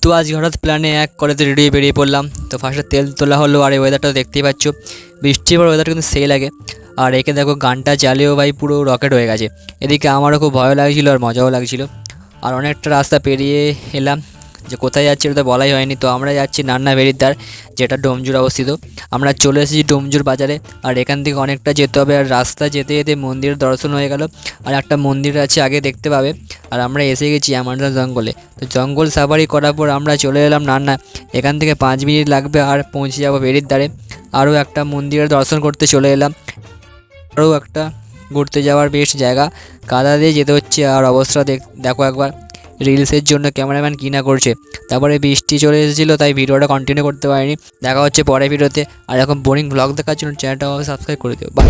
তো আজকে হঠাৎ প্ল্যানে এক কলেজে রেডি বেরিয়ে পড়লাম। তো ফার্স্টে তেল তোলা হলো, আর এই ওয়েদারটা দেখতেই পাচ্ছ, বৃষ্টির পর ওয়েদারটা কিন্তু সেই লাগে। আর একে দেখো গানটা চালিয়েও ভাই পুরো রকেট হয়ে গেছে। এদিকে আমারও খুব ভয় লাগছিলো আর মজাও লাগছিলো। আর অনেকটা রাস্তা পেরিয়ে এলাম, যে কোথায় যাচ্ছি এটা তো বলাই হয়নি। তো আমরা যাচ্ছি নান্না ভেরির দ্বার, যেটা ডোমজুর অবস্থিত। আমরা চলে এসেছি ডোমজুর বাজারে, আর এখান থেকে অনেকটা যেতে হবে। আর রাস্তা যেতে যেতে মন্দিরের দর্শন হয়ে গেল, আর একটা মন্দির আছে আগে দেখতে পাবে। আর আমরা এসে গেছি আমাজন জঙ্গলে। তো জঙ্গল সাফারি করার পর আমরা চলে এলাম নান্না। এখান থেকে 5 মিনিট লাগবে আর পৌঁছে যাবো ভেরির দ্বারে। আরও একটা মন্দিরের দর্শন করতে চলে এলাম। আরও একটা ঘুরতে যাওয়ার বেশ জায়গা, কাদা দিয়ে যেতে হচ্ছে। আর অবস্থা দেখো একবার, রিলসের জন্য ক্যামেরাম্যান কী না করছে। তারপরে বৃষ্টি চলে এসেছিলো, তাই ভিডিওটা কন্টিনিউ করতে পারিনি। দেখা হচ্ছে পরে ভিডিওতে। আর এখন বোরিং ব্লগ দেখার জন্য চ্যানেলটা সাবস্ক্রাইব করে দিও। বাই।